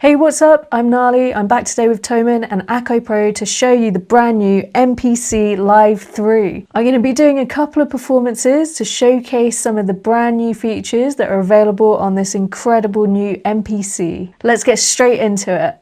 Hey, what's up? I'm Nali. I'm back today with Thomann and Akai Pro to show you the brand new MPC Live III. I'm going to be doing a couple of performances to showcase some of the brand new features that are available on this incredible new MPC. Let's get straight into it.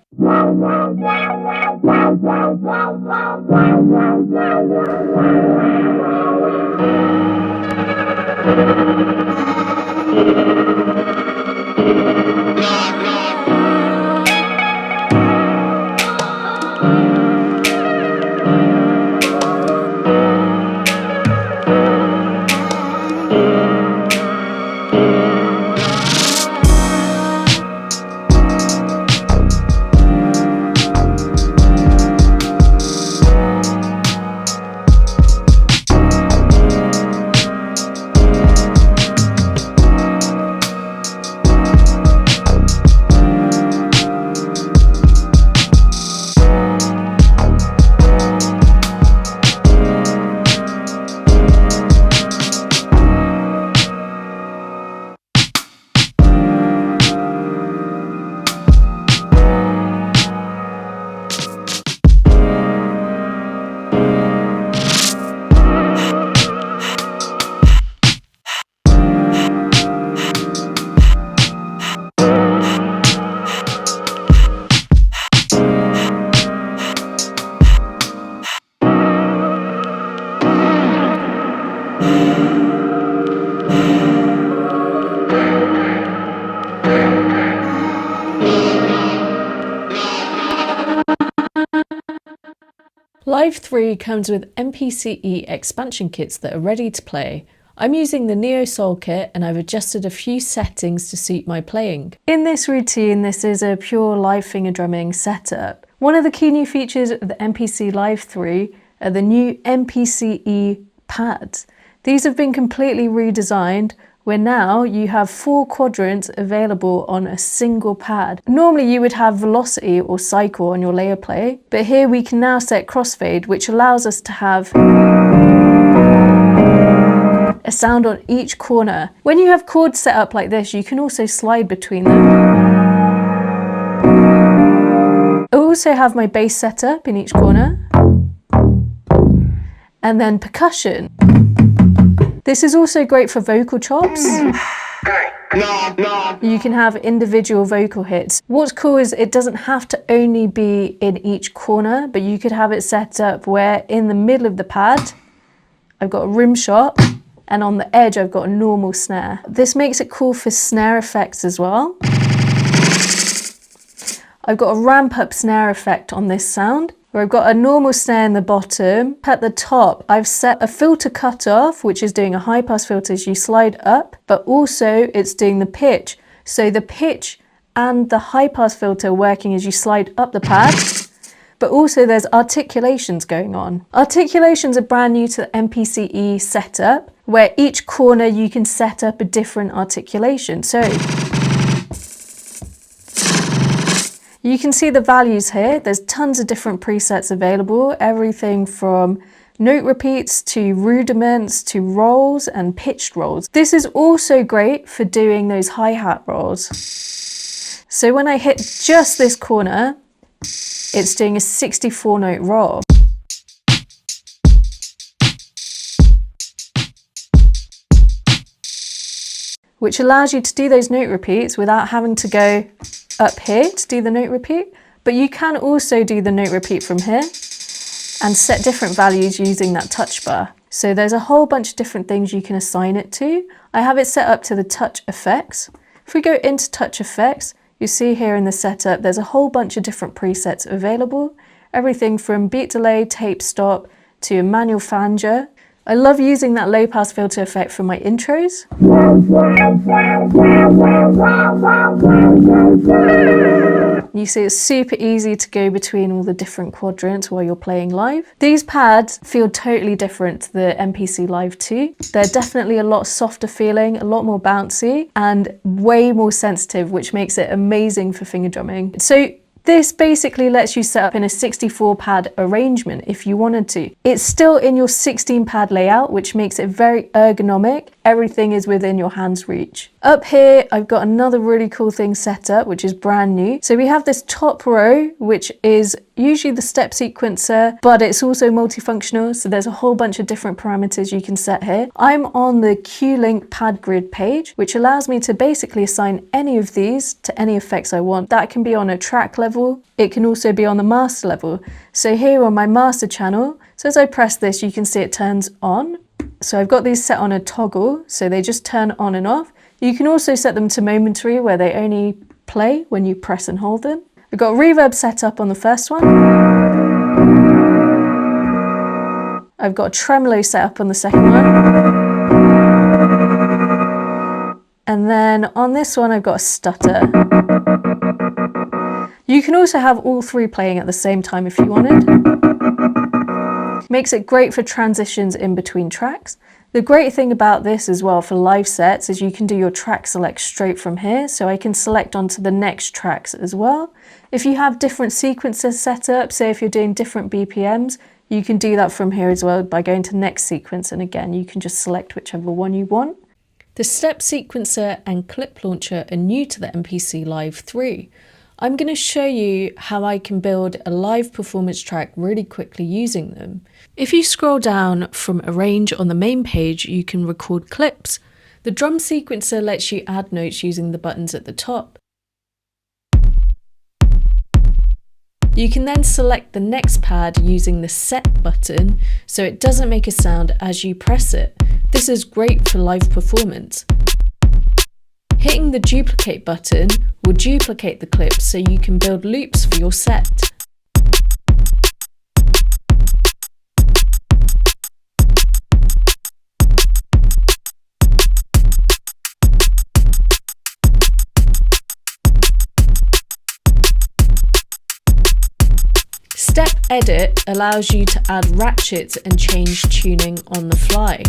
Live 3 comes with MPCe expansion kits that are ready to play. I'm using the Neo Soul kit and I've adjusted a few settings to suit my playing. In this routine, this is a pure live finger drumming setup. One of the key new features of the MPC Live 3 are the new MPCe pads. These have been completely redesigned, where now you have 4 quadrants available on a single pad. Normally you would have velocity or cycle on your layer play, but here we can now set crossfade, which allows us to have a sound on each corner. When you have chords set up like this, you can also slide between them. I also have my bass set up in each corner, and then percussion. This is also great for vocal chops. You can have individual vocal hits. What's cool is it doesn't have to only be in each corner, but you could have it set up where in the middle of the pad, I've got a rim shot, and on the edge, I've got a normal snare. This makes it cool for snare effects as well. I've got a ramp up snare effect on this sound, where I've got a normal snare in the bottom. At the top, I've set a filter cutoff, which is doing a high pass filter as you slide up, but also it's doing the pitch. So the pitch and the high pass filter working as you slide up the pad, but also there's articulations going on. Articulations are brand new to the MPCe setup, where each corner you can set up a different articulation. So you can see the values here. There's tons of different presets available, everything from note repeats to rudiments to rolls and pitched rolls. This is also great for doing those hi-hat rolls. So when I hit just this corner, it's doing a 64 note roll. Which allows you to do those note repeats without having to go up here to do the note repeat, but you can also do the note repeat from here and set different values using that touch bar. So there's a whole bunch of different things you can assign it to. I have it set up to the touch effects. If we go into touch effects, you see here in the setup, there's a whole bunch of different presets available. Everything from beat delay, tape stop, to a manual flanger. I love using that low pass filter effect for my intros. You see it's super easy to go between all the different quadrants while you're playing live. These pads feel totally different to the MPC Live II. They're definitely a lot softer feeling, a lot more bouncy, and way more sensitive, which makes it amazing for finger drumming. So this basically lets you set up in a 64 pad arrangement if you wanted to. It's still in your 16 pad layout, which makes it very ergonomic. Everything is within your hand's reach. Up here, I've got another really cool thing set up, which is brand new. So we have this top row, which is usually the step sequencer, but it's also multifunctional. So there's a whole bunch of different parameters you can set here. I'm on the Q-Link pad grid page, which allows me to basically assign any of these to any effects I want. That can be on a track level. It can also be on the master level. So here on my master channel, so as I press this, you can see it turns on. So I've got these set on a toggle, so they just turn on and off. You can also set them to momentary, where they only play when you press and hold them. We've got reverb set up on the first one. I've got a tremolo set up on the second one. And then on this one, I've got a stutter. You can also have all three playing at the same time if you wanted. Makes it great for transitions in between tracks. The great thing about this as well for live sets is you can do your track select straight from here, so I can select onto the next tracks as well. If you have different sequences set up, say if you're doing different BPMs, you can do that from here as well by going to next sequence, and again you can just select whichever one you want. The step sequencer and clip launcher are new to the MPC Live III. I'm going to show you how I can build a live performance track really quickly using them. If you scroll down from Arrange on the main page, you can record clips. The drum sequencer lets you add notes using the buttons at the top. You can then select the next pad using the set button so it doesn't make a sound as you press it. This is great for live performance. Hitting the duplicate button will duplicate the clips so you can build loops for your set. Step Edit allows you to add ratchets and change tuning on the fly.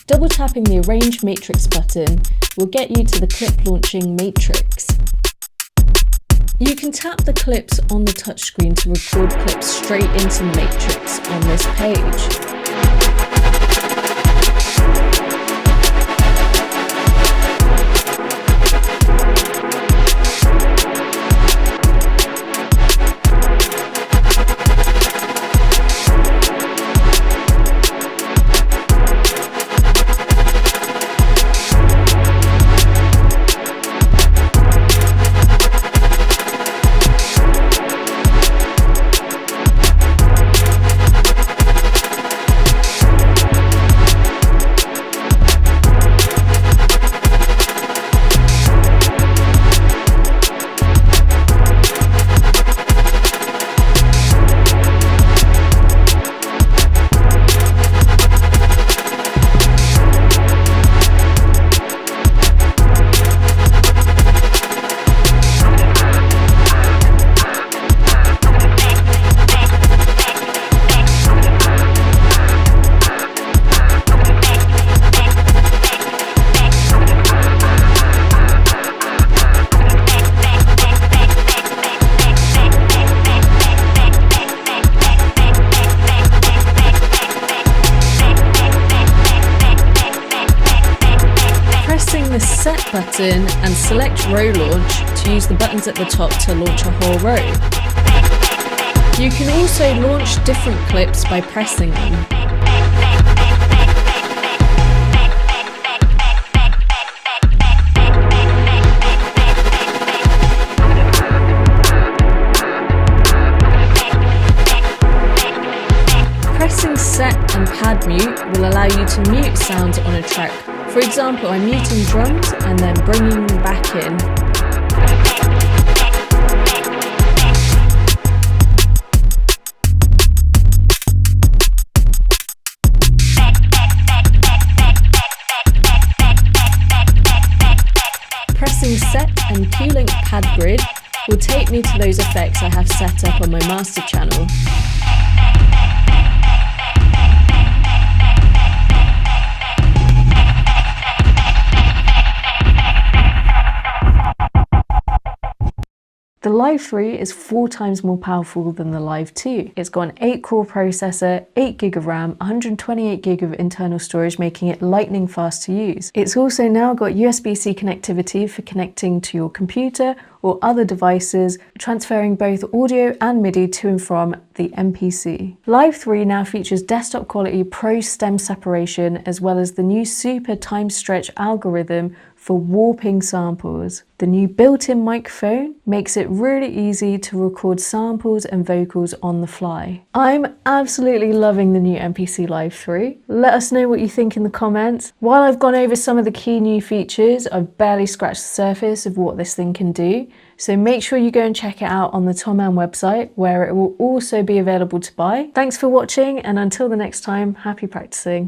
Double tapping the Arrange Matrix button will get you to the clip launching matrix. You can tap the clips on the touchscreen to record clips straight into the matrix on this page. The set button and select row launch to use the buttons at the top to launch a whole row. You can also launch different clips by pressing them. Pressing set and pad mute will allow you to mute sounds on a track. For example, I'm muting drums and then bringing them back in. Pressing set and Q-Link pad grid will take me to those effects I have set up on my master channel. The Live III is 4 times more powerful than the Live II. It's got an 8-core processor, 8GB of RAM, 128GB of internal storage, making it lightning fast to use. It's also now got USB-C connectivity for connecting to your computer or other devices, transferring both audio and MIDI to and from the MPC. Live III now features desktop quality Pro stem separation, as well as the new super time stretch algorithm for warping samples. The new built-in microphone makes it really easy to record samples and vocals on the fly. I'm absolutely loving the new MPC Live III. Let us know what you think in the comments. While I've gone over some of the key new features, I've barely scratched the surface of what this thing can do. So make sure you go and check it out on the Thomann website, where it will also be available to buy. Thanks for watching, and until the next time, happy practicing.